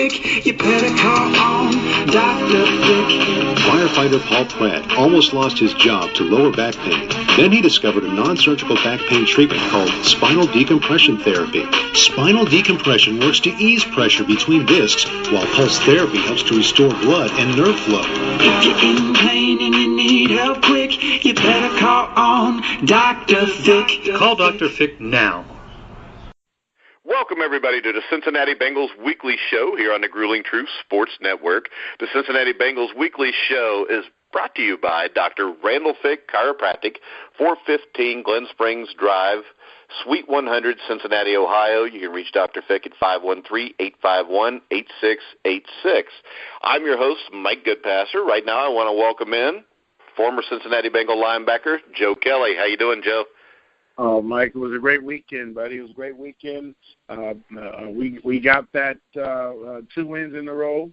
quick, you better call on Dr. Vic. Firefighter Paul Pratt almost lost his job to lower back pain. Then he discovered a non-surgical back pain treatment called spinal decompression therapy. Spinal decompression works to ease pressure between discs, while pulse therapy helps to restore blood and nerve flow. If you're in pain and you need help quick, you better call on Dr. Vic. Call Dr. Vic now. Welcome, everybody, to the Cincinnati Bengals Weekly Show here on the Grueling Truth Sports Network. The Cincinnati Bengals Weekly Show is brought to you by Dr. Randall Fick Chiropractic, 415 Glen Springs Drive, Suite 100, Cincinnati, Ohio. You can reach Dr. Fick at 513-851-8686. I'm your host, Mike Goodpaster. Right now I want to welcome in former Cincinnati Bengal linebacker, Joe Kelly. How you doing, Joe? Oh, Mike, it was a great weekend, buddy. It was a great weekend. We got that 2 wins in a row.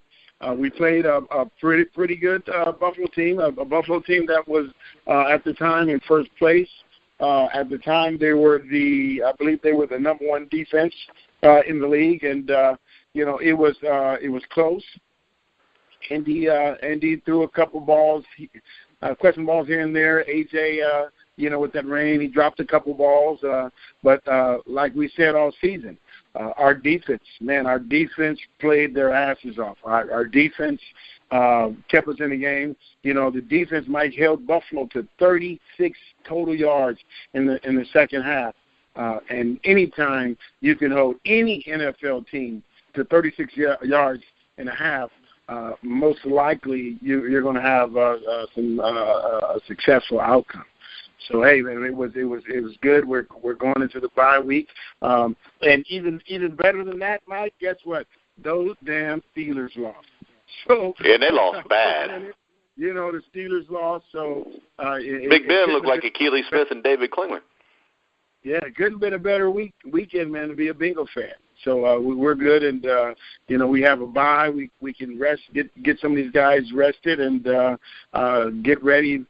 We played a pretty good Buffalo team, a Buffalo team that was at the time in first place. At the time, they were I believe they were the number one defense in the league, and it was close. Andy threw a couple balls, question balls here and there. AJ. With that rain, he dropped a couple balls. But like we said all season, our defense played their asses off. Our defense kept us in the game. The defense, Mike, held Buffalo to 36 total yards in the second half. And anytime you can hold any NFL team to 36 yards and a half, most likely you're going to have a successful outcome. So hey, man, it was good. We're going into the bye week, and even better than that, Mike. Guess what? Those damn Steelers lost. So yeah, they lost bad. The Steelers lost. So Big Ben looked like Akili Smith and David Klingler. Yeah, it couldn't have been a better weekend, man, to be a Bengal fan. So we're good, and we have a bye. We can rest, get some of these guys rested, and get ready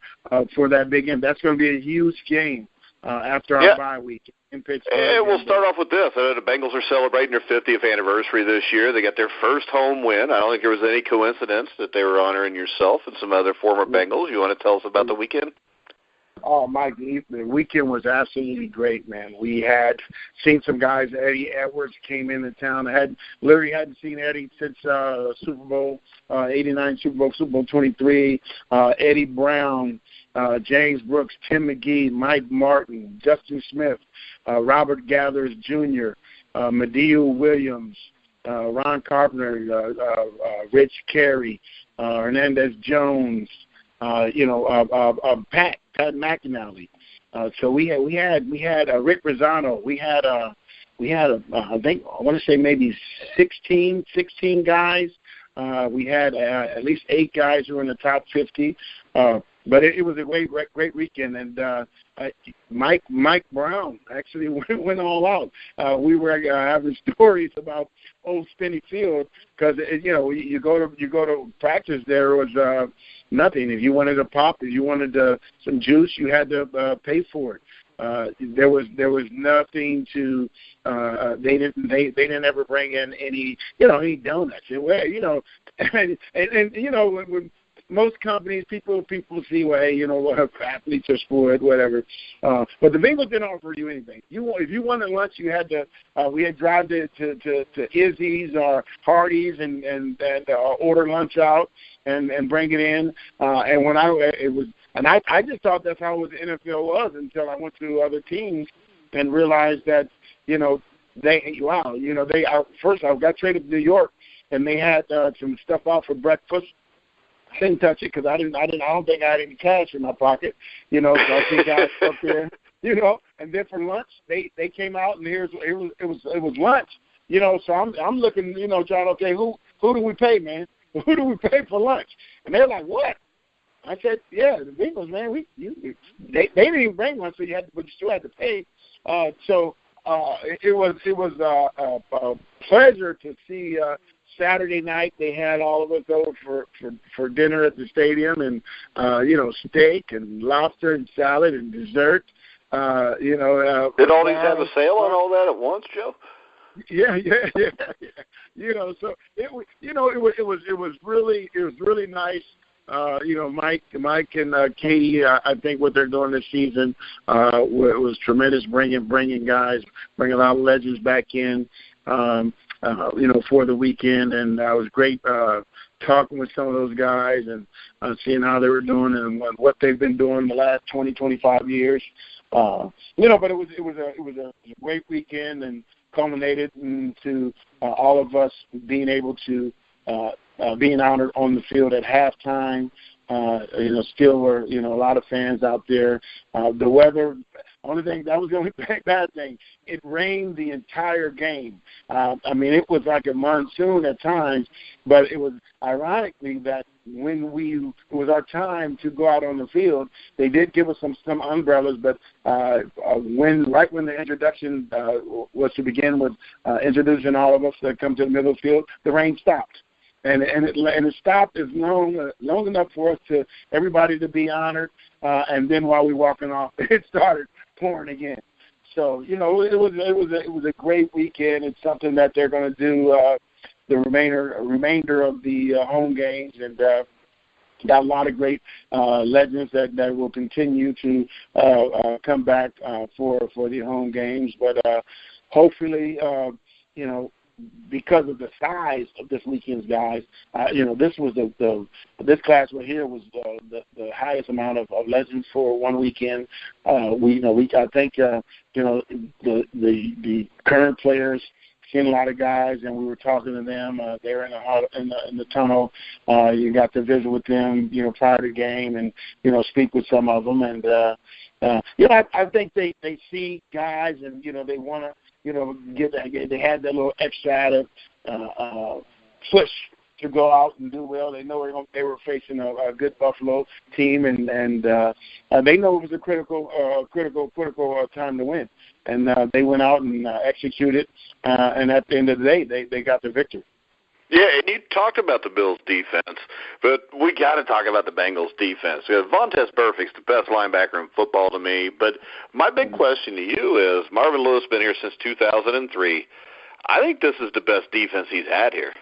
for that big game. That's going to be a huge game after our bye week in Pittsburgh. And we'll start off with this. I know the Bengals are celebrating their 50th anniversary this year. They got their first home win. I don't think there was any coincidence that they were honoring yourself and some other former Bengals. You want to tell us about the weekend? Oh, Mike, the weekend was absolutely great, man. We had seen some guys. Eddie Edwards came into town. Literally hadn't seen Eddie since Super Bowl 89, Super Bowl 23. Eddie Brown, James Brooks, Tim McGee, Mike Martin, Justin Smith, Robert Gathers Jr., Mediu Williams, Ron Carpenter, Rich Carey, Hernandez Jones, Pat McAnally. So we had Rick Rosano. We had I think I want to say maybe 16 guys. We had at least 8 guys who were in the top 50. But it was a great weekend, and Mike Brown actually went all out. We were having stories about old Spinney Field because you go to practice, there was nothing. If you wanted a pop, if you wanted some juice, you had to pay for it. There was nothing to. They didn't ever bring in any donuts. When most companies, people see, well, hey, athletes are spoiled, whatever. But the Bengals didn't offer you anything. If you wanted lunch, you had to. We had to drive to Izzy's or Hardee's and order lunch out and bring it in. And I just thought that's how the NFL was until I went to other teams and realized that first I got traded to New York and they had some stuff out for breakfast. I didn't touch it because I don't think I had any cash in my pocket, So I see guys up there, And then for lunch, they came out and it was lunch, So I'm looking, John. Okay, who do we pay, man? Who do we pay for lunch? And they're like, what? I said, yeah, the Bengals, man. They didn't even bring lunch, but you still had to pay. It was a pleasure to see. Saturday night, they had all of us over for dinner at the stadium, and steak and lobster and salad and dessert. Did all these have a sale on all that at once, Joe? Yeah. You know, so it was really nice. Mike and Katie, I think what they're doing this season was tremendous, bringing guys, bringing a lot of legends back in, for the weekend, and it was great talking with some of those guys and seeing how they were doing and what they've been doing the last 20, 25 years. But it was a great weekend and culminated into all of us being able to being honored on the field at halftime. Still were, a lot of fans out there. The weather, that was the only bad thing. It rained the entire game. It was like a monsoon at times, but it was ironically that when it was our time to go out on the field, they did give us some umbrellas, but when the introduction was to begin with introducing all of us that come to the middle of the field, the rain stopped. And it stopped as long enough for us to everybody to be honored, and then while we were walking off, it started pouring again. So it was a great weekend. It's something that they're going to do the remainder of the home games, and got a lot of great legends that will continue to come back for the home games. But hopefully, because of the size of this weekend's guys, this class right here was the highest amount of legends for one weekend. I think the current players, seen a lot of guys, and we were talking to them. They were in the tunnel. You got to visit with them, prior to the game, and speak with some of them. And I think they see guys, and they want to. They had that little extra push to go out and do well. They know they were facing a good Buffalo team, and they know it was a critical time to win. And they went out and executed, and at the end of the day, they got the victory. Yeah, and you talked about the Bills' defense, but we got to talk about the Bengals' defense. Vontaze Burfict's the best linebacker in football to me, but my big question to you is, Marvin Lewis has been here since 2003. I think this is the best defense he's had here.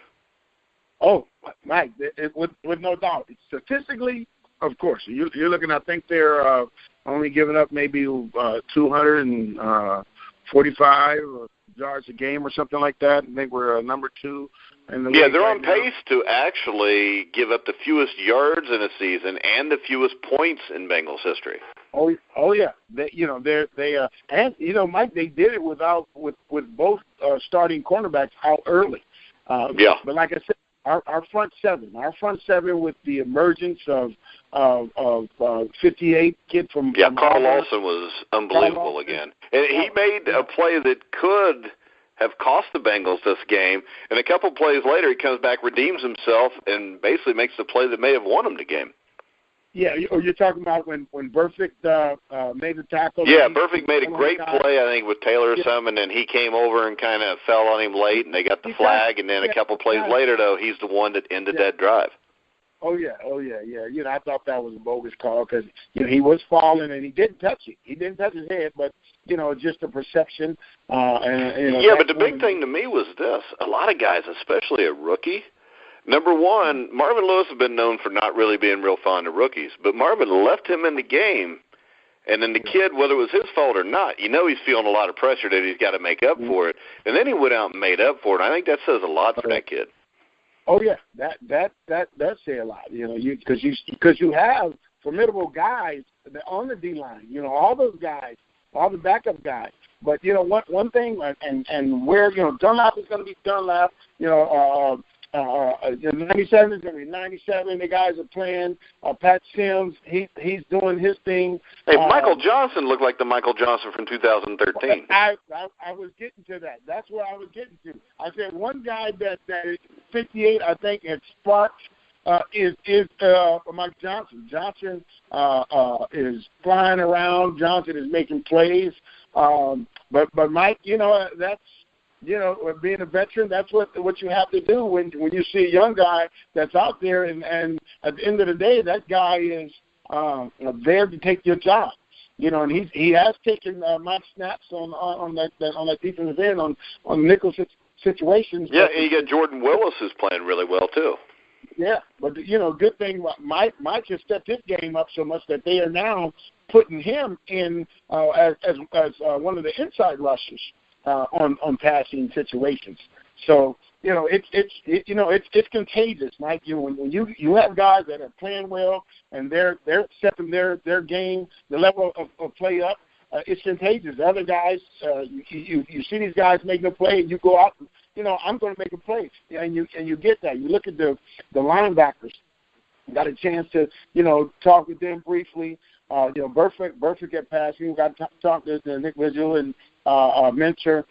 Oh, Mike, with no doubt. Statistically, of course, you're looking, I think they're only giving up maybe 245 yards a game or something like that. I think we're number 2. Yeah, they're on pace to actually give up the fewest yards in a season and the fewest points in Bengals history. Oh yeah. Mike, they did it with both starting cornerbacks out early. Yeah. But like I said, our front seven with the emergence of 58 kid from Carl Lawson was unbelievable again, and he made a play that could have cost the Bengals this game, and a couple plays later he comes back, redeems himself, and basically makes the play that may have won him the game. Yeah, you're talking about when Burfict made the tackle. Yeah, Burfict made a great play, I think, with Taylor or something, and then he came over and kind of fell on him late, and they got the flag, and then a couple plays later, though, he's the one that ended that drive. Oh yeah. I thought that was a bogus call because he was falling and he didn't touch it. He didn't touch his head, but just a perception. Yeah, but the big thing to me was this: a lot of guys, especially a rookie. Number one, Marvin Lewis has been known for not really being real fond of rookies, but Marvin left him in the game, and then the kid, whether it was his fault or not, he's feeling a lot of pressure that he's got to make up for it, and then he went out and made up for it. I think that says a lot for that kid. Oh yeah, that does say a lot. Because you have formidable guys on the D line. All those guys, all the backup guys. But one thing, and where Dunlap is going to be Dunlap. 97 is going to be 97. The guys are playing. Pat Sims, he's doing his thing. Hey, Michael Johnson looked like the Michael Johnson from 2013. I was getting to that. That's where I was getting to. I said one guy that is 58, I think, at sparked is Mike Johnson. Johnson is flying around. Johnson is making plays. But Mike, that's. Being a veteran, that's what you have to do when you see a young guy that's out there, and at the end of the day, that guy is there to take your job. and he has taken mock snaps on that defensive end on nickel situations. Yeah, and you got Jordan Willis who's playing really well too. Yeah, but good thing Mike has stepped his game up so much that they are now putting him in as one of the inside rushers on passing situations. So it's contagious, Mike. When you have guys that are playing well and they're stepping their game, the level of play up, it's contagious. The other guys, you see these guys making a play, and you go out. I'm going to make a play, and you get that. You look at the linebackers. Got a chance to talk with them briefly. Burfict at passing. We got to talk to Nick Vigil and Mentor.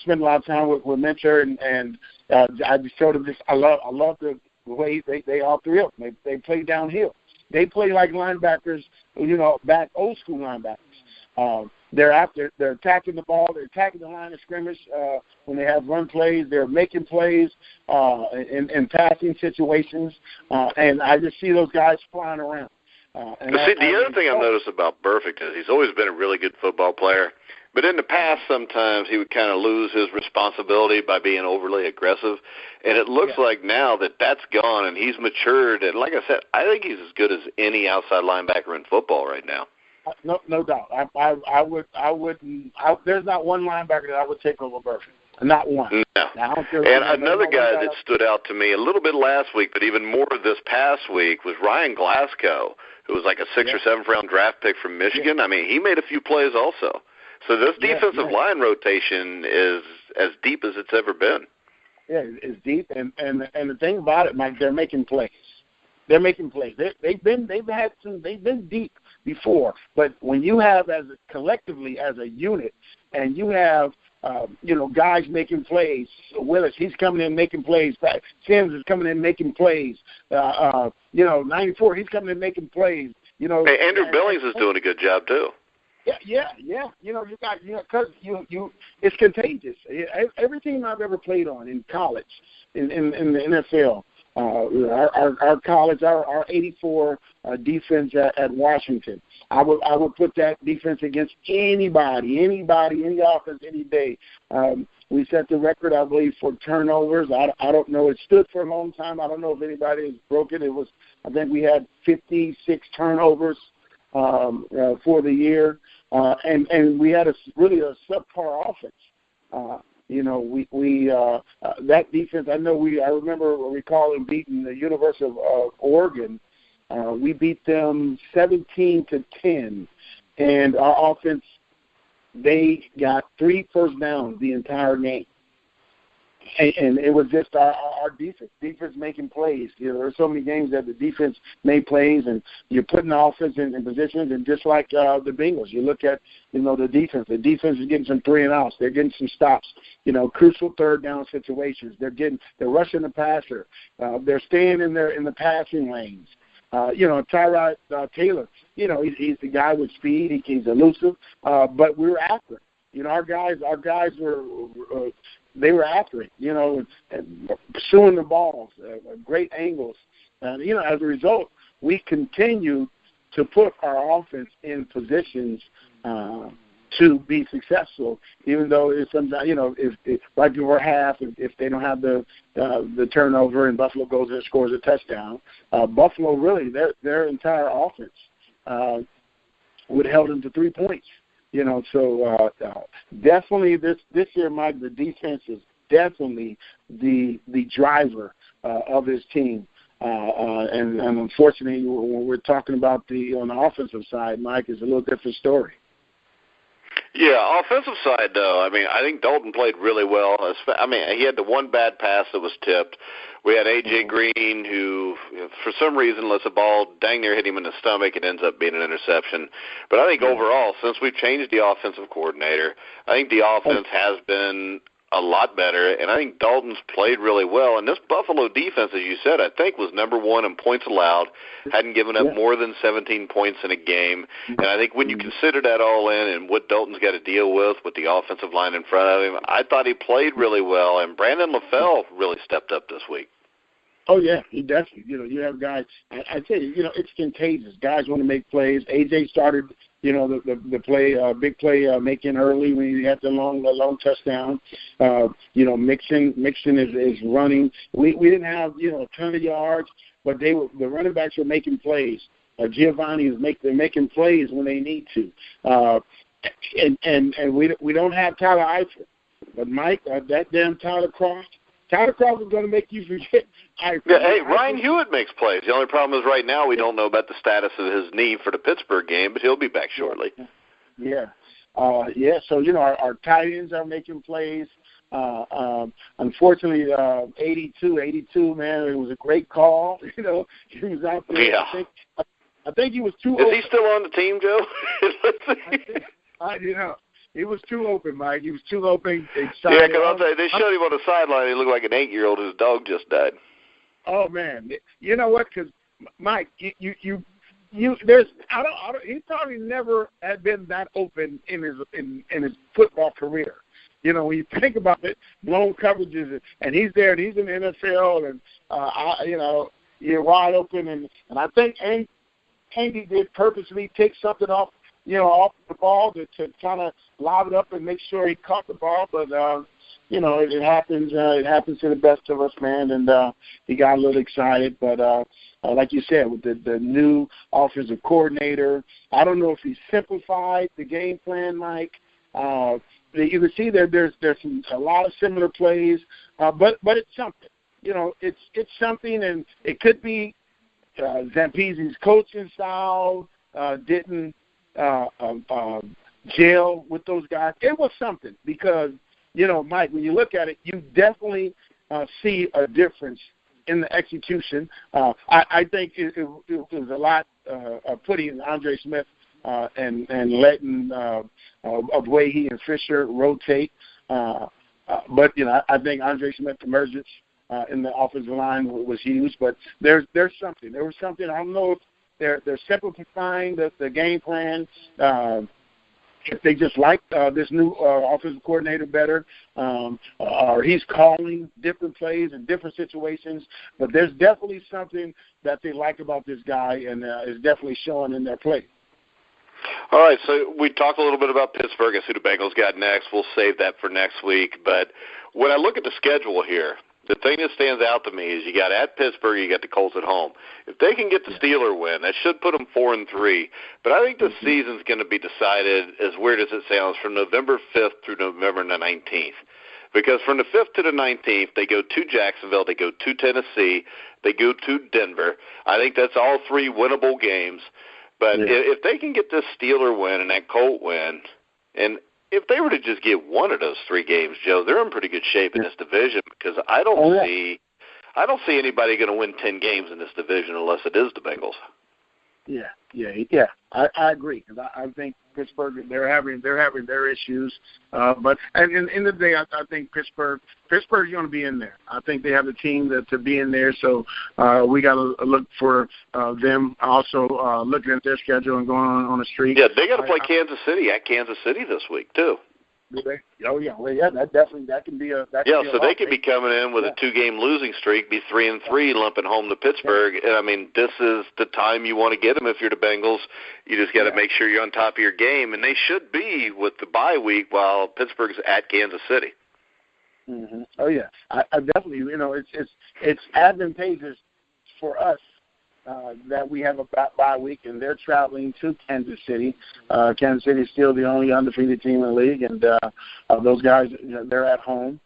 Spend a lot of time with Mentor, and I just showed him this. I love the way they all three of them. They play downhill. They play like linebackers, back old school linebackers. They're attacking the ball. They're attacking the line of scrimmage when they have run plays. They're making plays in passing situations, and I just see those guys flying around. The other thing I've noticed about Burfict is he's always been a really good football player, but in the past sometimes he would kind of lose his responsibility by being overly aggressive, and it looks like now that's gone and he's matured. And like I said, I think he's as good as any outside linebacker in football right now. No doubt. I wouldn't. There's not one linebacker that I would take over Burfict. Not one. No. And another guy that stood out to me a little bit last week, but even more this past week, was Ryan Glasgow, who was like a 6th or 7th round draft pick from Michigan. Yeah. I mean, he made a few plays also. So this defensive line rotation is as deep as it's ever been. Yeah, it's deep, and the thing about it, Mike, they're making plays. They're making plays. They've been deep before, but when you have collectively as a unit, and you have guys making plays. Willis, he's coming in making plays. Sims is coming in making plays. 94, he's coming in making plays. Hey, Andrew Billings is doing a good job too. Yeah. You got because it's contagious. Every team I've ever played on in college, in the NFL. Our college, our 84 defense at Washington. I would put that defense against anybody, any offense, any day. We set the record, I believe, for turnovers. I don't know. It stood for a long time. I don't know if anybody has broken it. I think we had 56 turnovers for the year, and we had really a subpar offense. That defense. I remember recalling beating the University of Oregon. We beat them 17-10, and our offense. They got 3 first downs the entire game, and it was just our defense making plays. There were so many games that the defense made plays, and you're putting the offense in positions. And just like the Bengals, you look at the defense. The defense is getting some 3 and outs. They're getting some stops. Crucial third down situations. They're rushing the passer. They're staying in the passing lanes. Tyrod Taylor. He's the guy with speed. He's elusive, but we were after it. Our guys were they were after it. Pursuing the balls, great angles. As a result, we continue to put our offense in positions to be successful, even though it's sometimes, if right before half, if they don't have the turnover and Buffalo goes and scores a touchdown, Buffalo really their entire offense would have held them to 3 points. So definitely this year, Mike, the defense is definitely the driver of this team. And unfortunately, when we're talking about on the offensive side, Mike, is a little different story. Yeah, offensive side, though, I think Dalton played really well. He had the one bad pass that was tipped. We had A.J. Green, who, for some reason, lets a ball dang near hit him in the stomach. It ends up being an interception. But I think overall, since we've changed the offensive coordinator, I think the offense has been a lot better, and I think Dalton's played really well. And this Buffalo defense, as you said, I think was number 1 in points allowed, hadn't given up more than 17 points in a game. And I think when you consider that all in and what Dalton's got to deal with the offensive line in front of him, I thought he played really well, and Brandon LaFell really stepped up this week. Oh, yeah, he definitely. You have guys. I tell you, it's contagious. Guys want to make plays. AJ started, the play, big play making early when he had the long touchdown. Mixon is running. We didn't have, a ton of yards, but the running backs were making plays. Giovanni is making plays when they need to. And we don't have Tyler Eifert. But, Mike, that damn Tyler Croft is going to make you forget. Ryan Hewitt makes plays. The only problem is right now we don't know about the status of his knee for the Pittsburgh game, but he'll be back shortly. Yeah. So, our tight ends are making plays. Unfortunately, 82, man, it was a great call. He was out there. Yeah. I think he was too open. Is he still on the team, Joe? He was too open, Mike. He was too open. Yeah, because I'll tell you, they showed him on the sideline. He looked like an 8-year-old. His dog just died. Oh man, you know what? Because Mike, there's he probably never had been that open in his football career. When you think about it, blown coverages, and he's there, and he's in the NFL, and you're wide open, and I think Andy did purposely take something off the ball to kind of lob it up and make sure he caught the ball. But, it happens. It happens to the best of us, man. And he got a little excited. But like you said, with the new offensive coordinator, I don't know if he simplified the game plan, Mike. You can see there's a lot of similar plays, but it's something. It's something, and it could be Zampese's coaching style didn't gel with those guys. It was something because, Mike, when you look at it, you definitely see a difference in the execution. I think it was a lot of putting Andre Smith and letting of the way he and Fisher rotate. But, I think Andre Smith's emergence in the offensive line was huge. But there's something. There was something. I don't know if they're simplifying the game plan. If they just like this new offensive coordinator better, or he's calling different plays in different situations. But there's definitely something that they like about this guy, and it's definitely showing in their play. All right, so we talked a little bit about Pittsburgh and who the Bengals got next. We'll save that for next week. But when I look at the schedule here, the thing that stands out to me is you got at Pittsburgh, you got the Colts at home. If they can get the Steeler win, that should put them 4-3. But I think the season's going to be decided, as weird as it sounds, from November 5th through November 19th. Because from the 5th to the 19th, they go to Jacksonville, they go to Tennessee, they go to Denver. I think that's all 3 winnable games. But if they can get this Steeler win and that Colt win, and if they were to just get one of those 3 games, Joe, they're in pretty good shape in this division because I don't see anybody going to win 10 games in this division unless it is the Bengals. Yeah. I agree because I think Pittsburgh they're having their issues, but and in the day I think Pittsburgh's going to be in there. I think they have the team to be in there. So we got to look for them also looking at their schedule and going on a streak. Yeah, they got to play Kansas City at Kansas City this week too. Do they? Oh yeah, well, yeah. That can be a. So they could be coming in with a 2-game losing streak, be 3-3, lumping home to Pittsburgh. And I mean, this is the time you want to get them if you're the Bengals. You just got to make sure you're on top of your game, and they should be with the bye week while Pittsburgh's at Kansas City. Mm-hmm. Oh yeah, I definitely. It's advantageous for us. That we have a bye week, and they're traveling to Kansas City. Kansas City is still the only undefeated team in the league, and those guys, they're at home.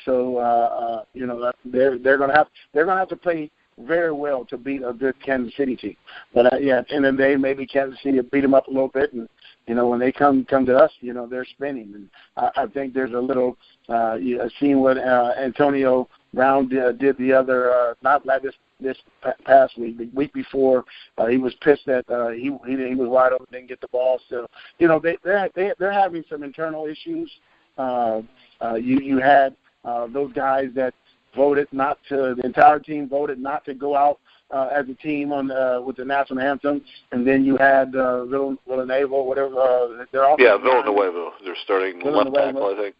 So they're going to have to play very well to beat a good Kansas City team. But at the end of the day, maybe Kansas City will beat them up a little bit, and when they come to us, they're spinning. And I think there's a little seeing what Antonio Brown did the other not like this past week, the week before, he was pissed that he was wide open, didn't get the ball. So they're having some internal issues. You had those guys that voted not to. The entire team voted not to go out as a team on with the national anthem, and then you had Villanueva, whatever. Villanueva. They're starting left tackle, I think.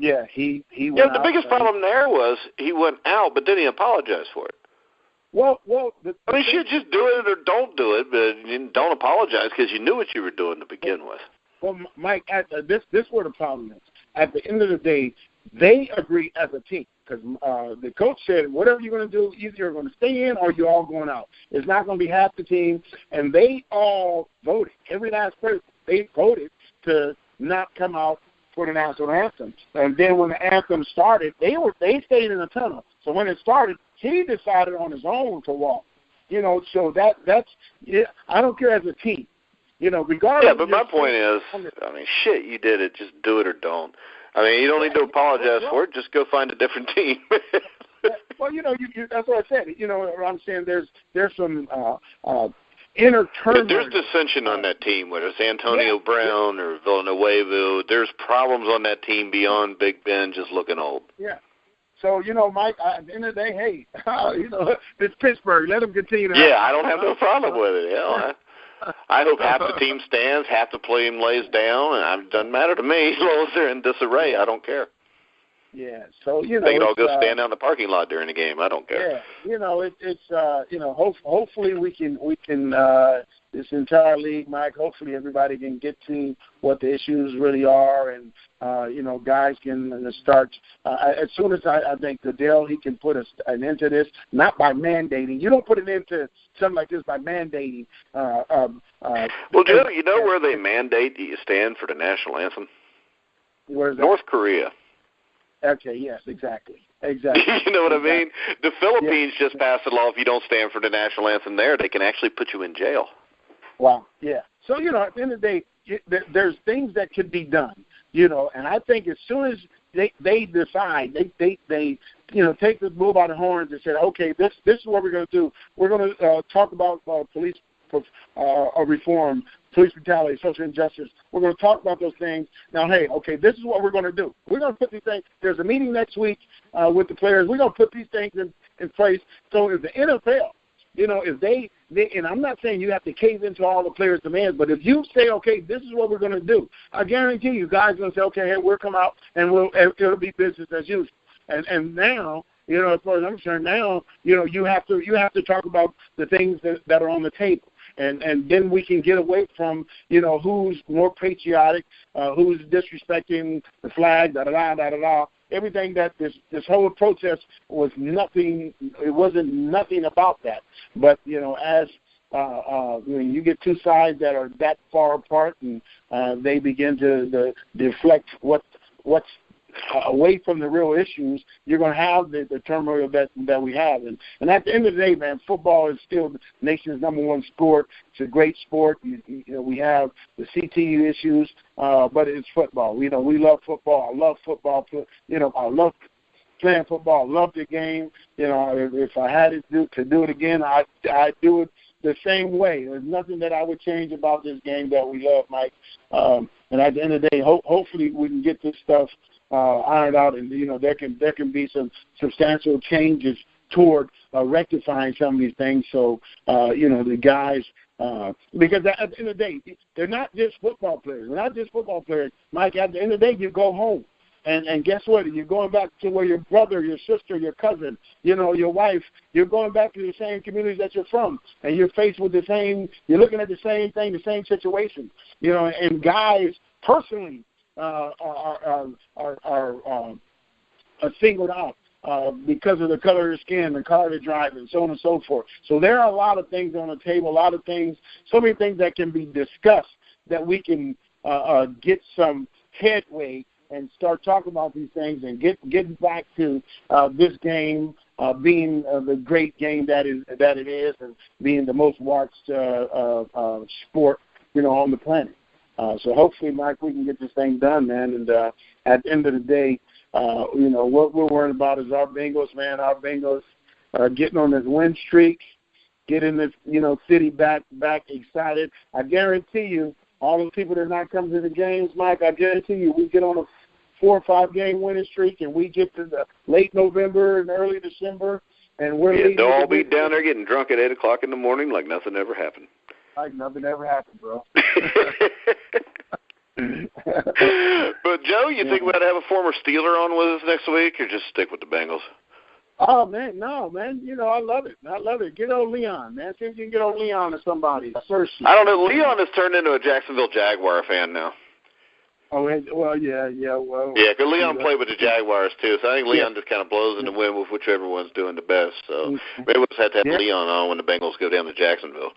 Yeah, he went the biggest problem there was he went out, but then he apologized for it. Well, shit, just do it or don't do it, but don't apologize because you knew what you were doing to begin with. Well, Mike, this is where the problem is. At the end of the day, they agree as a team because the coach said, whatever you're going to do, either you're going to stay in or you're all going out. It's not going to be half the team, and they all voted. Every last person, they voted to not come out for the national anthem. And then when the anthem started, they stayed in the tunnel. So when it started, he decided on his own to walk. So that's it. I don't care as a team. Regardless. Yeah, but my point is, shit, you did it. Just do it or don't. You don't need to apologize for it. Just go find a different team. Well, that's what I said. What I'm saying, there's some inner turmoil. There's dissension on that team, whether it's Antonio Brown or Villanueva. There's problems on that team beyond Big Ben just looking old. Yeah. So, Mike, at the end of the day, hey, it's Pittsburgh. Let them continue to I don't have no problem with it. I hope half the team stands, half the team lays down, and it doesn't matter to me as long as they're in disarray. I don't care. Yeah, so, they can all go stand out in the parking lot during the game. I don't care. Yeah, hopefully we can this entire league, Mike, hopefully everybody can get to what the issues really are, and guys can start as soon as I think Goodell, he can put an end to this, not by mandating. You don't put an end to something like this by mandating. Well, Joe, where they mandate that you stand for the national anthem? Where's that? North Korea. Okay, yes, exactly. You know what I mean? The Philippines just passed a law, if you don't stand for the national anthem there, they can actually put you in jail. Wow, yeah. So, at the end of the day, there's things that could be done, and I think as soon as they decide, they take the bull by the horns and say, okay, this is what we're going to do. We're going to talk about police reform, police brutality, social injustice. We're going to talk about those things. Now, hey, okay, this is what we're going to do. We're going to put these things. There's a meeting next week with the players. We're going to put these things in place. So if the NFL, if they and I'm not saying you have to cave into all the players' demands, but if you say, okay, this is what we're going to do, I guarantee you guys are going to say, okay, hey, we'll come out and it'll be business as usual. And now, as far as I'm concerned, now, you have to talk about the things that are on the table. And then we can get away from, who's more patriotic, who's disrespecting the flag, da-da-da. Everything that this whole protest was nothing. It wasn't nothing about that. But, as when you get two sides that are that far apart and they begin to deflect what's away from the real issues, you're going to have the turmoil that we have. And at the end of the day, man, football is still the nation's number one sport. It's a great sport. We have the CTE issues, but it's football. We love football. I love football. I love playing football. I love the game. If I had to do it again, I'd do it the same way. There's nothing that I would change about this game that we love, Mike. And at the end of the day, hopefully we can get this stuff ironed out, and there can be some substantial changes toward rectifying some of these things. So the guys, because at the end of the day, they're not just football players. They're not just football players, Mike. At the end of the day, you go home, and guess what? You're going back to where your brother, your sister, your cousin, your wife. You're going back to the same communities that you're from, and you're faced with the same. You're looking at the same thing, the same situation. And guys personally are singled out because of the color of their skin, the car they drive, and so on and so forth. So there are a lot of things on the table, a lot of things, so many things that can be discussed that we can get some headway and start talking about these things and get back to this game being the great game that it is, and being the most watched sport on the planet. So hopefully, Mike, we can get this thing done, man. And at the end of the day, what we're worried about is our Bengals, man. Our Bengals are getting on this win streak, getting this, city back excited. I guarantee you, all those people that are not coming to the games, Mike, I guarantee you, we get on a 4 or 5 game winning streak, and we get to the late November and early December, and we're leading. They'll all be down there getting drunk at 8 o'clock in the morning like nothing ever happened. Like nothing ever happened, bro. But, Joe, you think we ought to have a former Steeler on with us next week, or just stick with the Bengals? Oh, man, no, man. You know, I love it. I love it. Get old Leon, man. See if you can get old Leon or somebody. Search. I don't know. Leon has turned into a Jacksonville Jaguar fan now. Oh, well, yeah, well. Yeah, because Leon played with the Jaguars, too, so I think Leon just kind of blows in the wind with whichever one's doing the best. So maybe we'll just have to have Leon on when the Bengals go down to Jacksonville.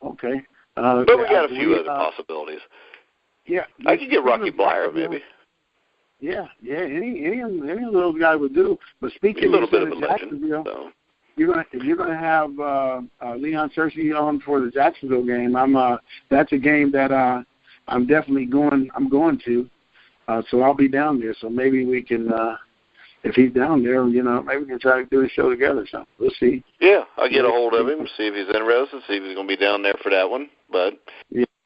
Okay. But we got a few other possibilities. Yeah. I could get Rocky Blyer, maybe. Yeah, any of those guys would do. But speaking a little bit of the a Jacksonville, legend, so. you're gonna have Leon Searcy on for the Jacksonville game. That's a game that I'm definitely going. I'm going to, so I'll be down there. So maybe we can, if he's down there, you know, maybe we can try to do a show together. So we'll see. Yeah, I'll get a hold of him, see if he's interested, see if he's going to be down there for that one. But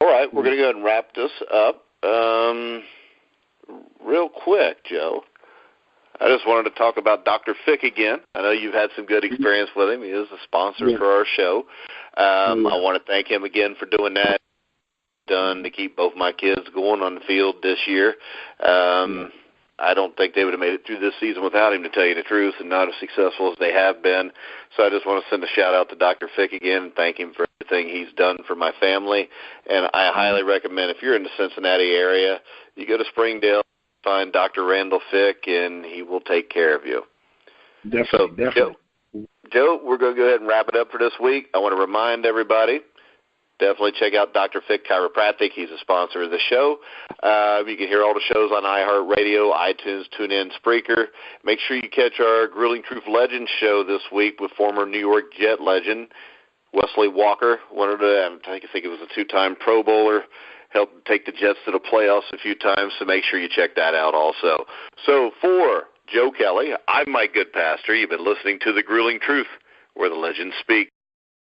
all right, we're going to go ahead and wrap this up. Real quick, Joe, I just wanted to talk about Dr. Fick again. I know you've had some good experience with him. He is a sponsor for our show. I want to thank him again for doing that. Done to keep both my kids going on the field this year. I don't think they would have made it through this season without him, to tell you the truth, and not as successful as they have been. So I just want to send a shout-out to Dr. Fick again and thank him for everything he's done for my family. And I highly recommend, if you're in the Cincinnati area, you go to Springdale, find Dr. Randall Fick, and he will take care of you. Definitely. Joe, we're going to go ahead and wrap it up for this week. I want to remind everybody, definitely check out Dr. Fick Chiropractic. He's a sponsor of the show. You can hear all the shows on iHeartRadio, iTunes, TuneIn, Spreaker. Make sure you catch our Grueling Truth Legends show this week with former New York Jet legend Wesley Walker. I think it was a 2-time Pro Bowler. Helped take the Jets to the playoffs a few times, so make sure you check that out also. So for Joe Kelly, I'm Mike Goodpaster. You've been listening to The Grueling Truth, where the legends speak.